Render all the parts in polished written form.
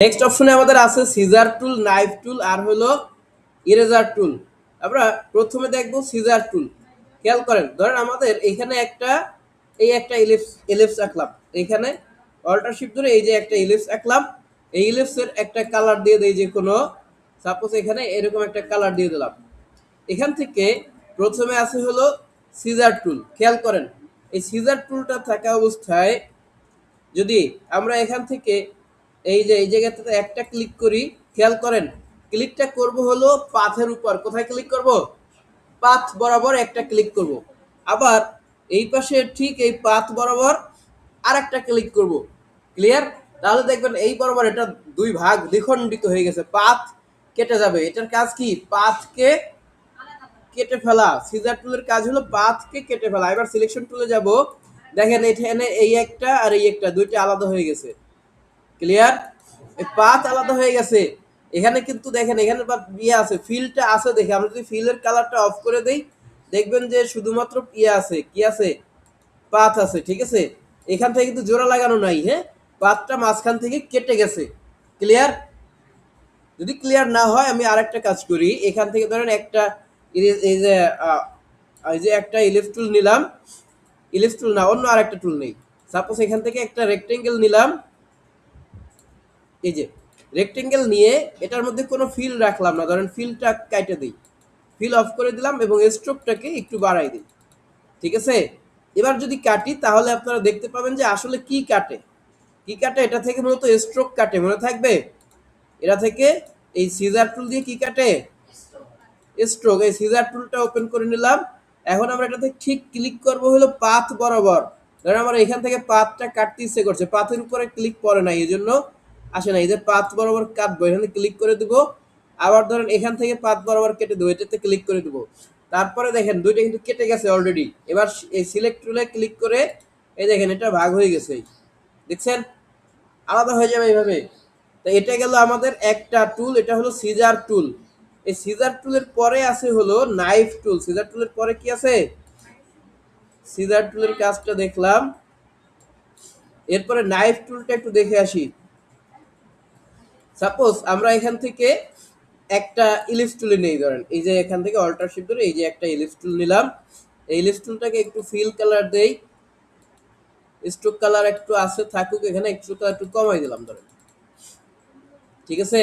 Next অপশনে আমাদের আছে সিজার টুল, নাইফ টুল আর হলো ইরেজার টুল। আমরা প্রথমে দেখব সিজার টুল। খেয়াল করেন, ধরেন আমাদের এখানে একটা ইলিপস আঁকলাম। এখানে অল্টার শিফট ধরে এই যে একটা ইলিপস আঁকলাম। এই ইলিপসের একটা কালার দিয়ে দেই, যে কোনো সাপোজ এখানে এরকম একটা কালার দিয়ে দিলাম। এখান থেকে প্রথমে আছে হলো সিজার টুল। খেয়াল করেন, এই সিজার টুলটা থাকা অবস্থায় যদি আমরা এখান থেকে এই জায়গাটাতে একটা ক্লিক করি, খেয়াল করেন ক্লিকটা করব হলো পাথের উপর। কোথায় ক্লিক করব? পাথ বরাবর একটা ক্লিক করব। আবার এই পাশে ঠিক এই পাথ বরাবর আর একটা ক্লিক করব। ক্লিয়ার? তাহলে দেখবেন এই বরাবর এটা দুই ভাগ দ্বিখণ্ডিত হয়ে গেছে, পাথ কেটে যাবে। এটার কাজ কি? পাথকে কেটে ফেলা। সিজার টুলের কাজ হলো পাথকে কেটে ফেলা। এবার সিলেকশন টুলে যাব, দেখেন এখানে এই একটা আর এই একটা দুইটা আলাদা হয়ে গেছে। ক্লিয়ার? এই পাথ আলাদা হয়ে গেছে। এখানে কিন্তু দেখেন এখানে ইয়ে আছে, ফিলটা আছে। দেখে আমরা যদি ফিলের কালারটা অফ করে দেই, দেখবেন যে শুধুমাত্র ইয়ে আছে, কি আছে? পাথ আছে। ঠিক আছে, এখান থেকে কিন্তু জোড়া লাগানো নাই। হ্যাঁ, পাথটা মাঝখান থেকে কেটে গেছে। ক্লিয়ার? যদি ক্লিয়ার না হয় আমি আরেকটা কাজ করি। এখান থেকে ধরেন একটা এই যে একটা ইলিপস টুল নিলাম। ইলিপস টুল না, অন্য আরেকটা টুল নেই। সাপোজ এখান থেকে একটা রেক্টেঙ্গেল নিলাম। এই যে রেক্টেঙ্গেল নিয়ে এটার মধ্যে কোনো ফিল রাখলাম না, ধরেন ফিলটা কাটে দিই, ফিল অফ করে দিলাম এবং স্ট্রোকটাকে একটু বাড়াই দিই। ঠিক আছে, এবার যদি কাটি তাহলে আপনারা দেখতে পাবেন যে আসলে কি কাটে। কি কাটে? এটা থেকে মূলত স্ট্রোক কাটে, মনে থাকবে। এটা থেকে এই সিজার টুল দিয়ে কি কাটে? স্ট্রোক। এই সিজার টুলটা ওপেন করে নিলাম। এখন আমরা এটাতে ঠিক ক্লিক করব হলো পাথ বরাবর। ধরেন আমার এখান থেকে পাথটা কাটতে ইচ্ছে করছে, পাথের উপরে ক্লিক করে নাই, এই জন্য আসে না। এই যে পাথ বরাবর কাটবো, এখানে ক্লিক করে দিব। আবার ধরেন এখান থেকে পাথ বরাবর কেটে দেবো, এটাতে ক্লিক করে দিব। তারপরে দেখেন দুইটা কিন্তু কেটে গেছে অলরেডি। এবার এই সিলেক্ট টুলে ক্লিক করে এই দেখেন এটা ভাগ হয়ে গেছে। দেখছেন? আলাদা হয়ে যাবে এইভাবে। তো এটা গেল আমাদের একটা টুল, এটা হলো সিজার টুল। এই সিজার টুলের পরে আছে হলো নাইফ টুল। সিজার টুলের পরে কি আছে? সিজার টুলের কাজটা দেখলাম, এরপরে নাইফ টুলটা একটু দেখে আসি। সাপোজ আমরা এখান থেকে একটা ইলিপস টুল নেই, ধরেন এই যে এখান থেকে অল্টার শিফট ধরে এই যে একটা ইলিপস টুল নিলাম। এই ইলিপস টুলটাকে একটু ফিল কালার দেই, স্ট্রোক কালার একটু আছে থাকুক, এখানে একটু কালার একটু কমাই দিলাম ধরেন। ঠিক আছে,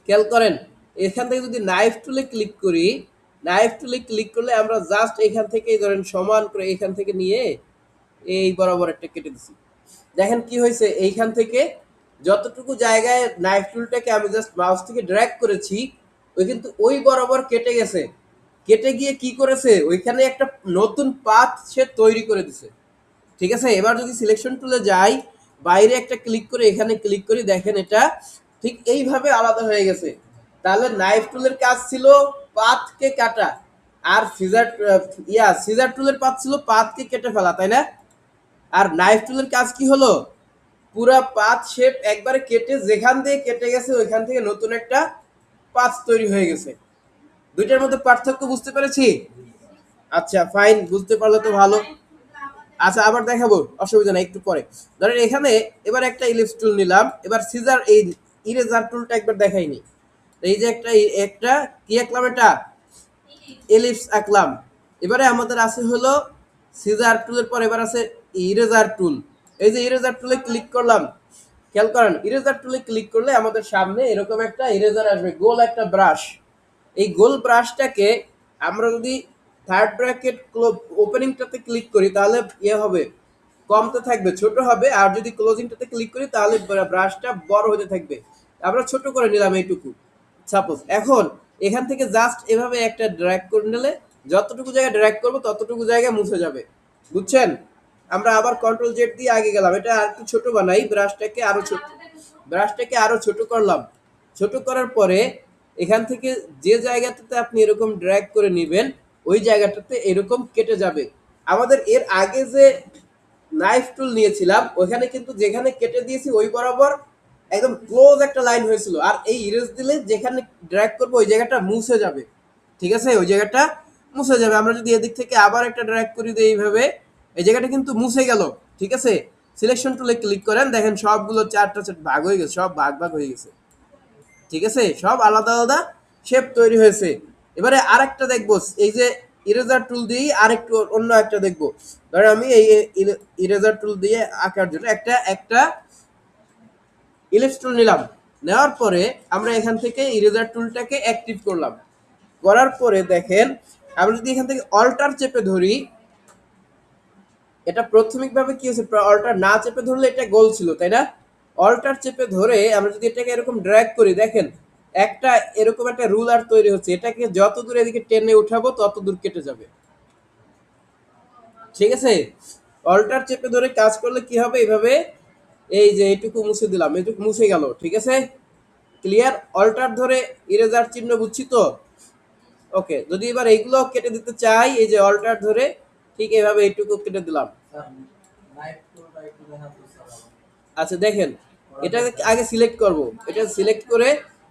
খেয়াল করেন এখান থেকে যদি নাইফ টুলে ক্লিক করি, নাইফ টুলে ক্লিক করলে আমরা জাস্ট এখান থেকে ধরেন সমান করে এখান থেকে নিয়ে এই বরাবর একটা কেটে দিছি। দেখেন কি হয়েছে, এইখান থেকে যতটুকু জায়গায় নাইফ টুলটাকে আমি জাস্ট মাউস থেকে ড্র্যাগ করেছি, ওই কিন্তু ওই বরাবর কেটে গেছে। কেটে গিয়ে কি করেছে, ওইখানে একটা নতুন পাথ সে তৈরি করে দিছে। ঠিক আছে, এবার যদি সিলেকশন টুলে যাই, বাইরে একটা ক্লিক করে এখানে ক্লিক করি, দেখেন এটা ঠিক এইভাবে আলাদা হয়ে গেছে। তাহলে নাইফ টুলের কাজ ছিল পাথকে কাটা, আর সিজার টুলের কাজ ছিল পাথকে কেটে ফেলা, তাই না? আর নাইফ টুলের কাজ কি হলো? পুরা পাথ শেপ একবারে কেটে, যেখান দিয়ে কেটে গেছে ওইখান থেকে নতুন একটা পাথ তৈরি হয়ে গেছে। দুইটার মধ্যে পার্থক্য বুঝতে পেরেছি? আচ্ছা ফাইন, বুঝতে পারলে তো ভালো। আচ্ছা আবার দেখাবো, অসুবিধা নাই, একটু পরে। ধরেন এখানে এবার একটা ইলিপস টুল নিলাম। এবার সিজার এই ইরেজার টুলটা একবার দেখাইনি। এই যে একটা একটা কি আঁকলাম, এটা ইলিপস আঁকলাম। এবারে আমাদের আছে হলো সিজার টুলের পর এবার আছে ইরেজার টুল। এই যে ইরেজার টুলে ক্লিক করলাম, খেয়াল করেন ইরেজার টুলে ক্লিক করলে আমাদের সামনে এরকম একটা ইরেজার আসবে, গোল একটা ব্রাশ। এই গোল ব্রাশটাকে আমরা যদি থার্ড ব্র্যাকেট ওপেনিংটাতে ক্লিক করি তাহলে ইয়ে হবে, কমতে থাকবে, ছোট হবে। আর যদি ক্লোজিংটাতে ক্লিক করি তাহলে ব্রাশটা বড় হতে থাকবে। আমরা ছোট করে নিলাম এইটুকু সাপোজ। এখন এখান থেকে জাস্ট এভাবে একটা ড্র্যাগ করে নিলে যতটুকু জায়গায় ড্র্যাগ করবো ততটুকু জায়গায় মুছে যাবে। বুঝছেন? আমরা আবার কন্ট্রোল জেড দিয়ে আগে গেলাম, এটা আর একটু ছোট বানাই। ব্রাশটাকে আরো ছোট করলাম। ছোট করার পরে এখান থেকে যে জায়গাটাতে আপনি এরকম ড্র্যাগ করে নেবেন ওই জায়গাটাতে এরকম কেটে যাবে। আমাদের এর আগে যে নাইফ টুল নিয়েছিলাম ওখানে কিন্তু যেখানে কেটে দিয়েছি ওই বরাবর একদম ক্লোজ একটা লাইন হয়েছিল, আর এই ইরেজ দিলে যেখানে ড্র্যাগ করবো ওই জায়গাটা মুছে যাবে। ঠিক আছে, ওই জায়গাটা মুছে যাবে। আমরা যদি এদিক থেকে আবার একটা ড্র্যাগ করি দিই এইভাবে, এই জায়গাটা কিন্তু মুছে গেল। ঠিক আছে, সিলেকশন টুলে ক্লিক করেন, দেখেন সবগুলো চারটা ভাগ হয়ে গেছে, সব ভাগ ভাগ হয়ে গেছে। ঠিক আছে, সব আলাদা আলাদা শেপ তৈরি হয়েছে। এবারে আরেকটা দেখবো, এই যে ইরেজার টুল দিয়ে আরেকটু অন্য একটা দেখবো। ধরেন আমি এই ইরেজার টুল দিয়ে আঁকার জন্য একটা একটা ইলিপস টুল নিলাম। নেওয়ার পরে আমরা এখান থেকে ইরেজার টুলটাকে অ্যাক্টিভ করলাম। করার পরে দেখেন, আমরা যদি এখান থেকে অল্টার চেপে ধরি, এটা প্রাথমিকভাবে কি হয়েছে, অল্টার না চেপে ধরলে এটা গোল ছিল, তাই না? অল্টার চেপে ধরে আমরা যদি এটাকে এরকম ড্র্যাগ করি, দেখেন একটা এরকম একটা রুলার তৈরি হচ্ছে। এটাকে যত দূর এদিকে টেনে উঠাবো তত দূর কেটে যাবে। ঠিক আছে, অল্টার চেপে ধরে কাজ করলে কি হবে, এইভাবে এই যে এইটুকু মুছে দিলাম, এইটুকু মুছে গেল। ঠিক আছে, ক্লিয়ার? অল্টার ধরে ইরেজার চিহ্ন বুঝছি তো? ওকে, যদি এবার এইগুলো কেটে দিতে চাই, এই যে অল্টার ধরে ঠিক এইভাবে এইটুকু কেটে দিলাম। আচ্ছা দেখেন, এটা আগে সিলেক্ট করব, এটা সিলেক্ট করে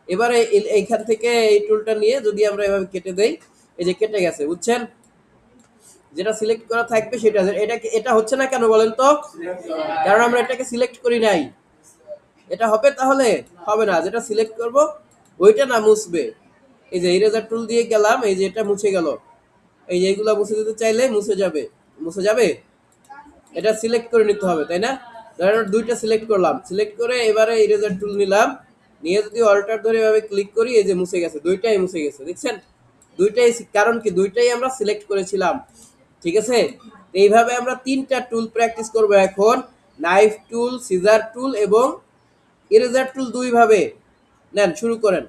এবারে এইখান থেকে এই টুলটা নিয়ে যদি আমরা এভাবে কেটে দেই, এই যে কেটে গেছে, বুঝছেন? যেটা সিলেক্ট করা থাকবে সেটা, এটা হচ্ছে না কেন বলেন তো? কারণ আমরা এটাকে সিলেক্ট করি নাই। এটা হবে তাহলে? হবে না, যেটা সিলেক্ট করব ওইটা না মুছবে। এই যে ইরেজার টুল দিয়ে গেলাম, এই যে এটা মুছে গেল। এই যে এইগুলা মুছে দিতে চাইলে মুছে যাবে। মুছে যাবে, এটা সিলেক্ট করে নিতে হবে, তাই না? ধরেন দুইটা সিলেক্ট করলাম, সিলেক্ট করে এবারে ইরেজার টুল নিলাম, নিয়ে যদি অল্টার ধরে এভাবে ক্লিক করি, এই যে মুছে গেছে, দুইটাই মুছে গেছে, দেখছেন? দুইটাই, কারণ কি দুইটাই আমরা সিলেক্ট করেছিলাম। ঠিক আছে, এইভাবে আমরা তিনটা টুল প্র্যাকটিস করব এখন। নাইফ টুল, সিজার টুল এবং ইরেজার টুল দুই ভাবে। নেন, শুরু করেন।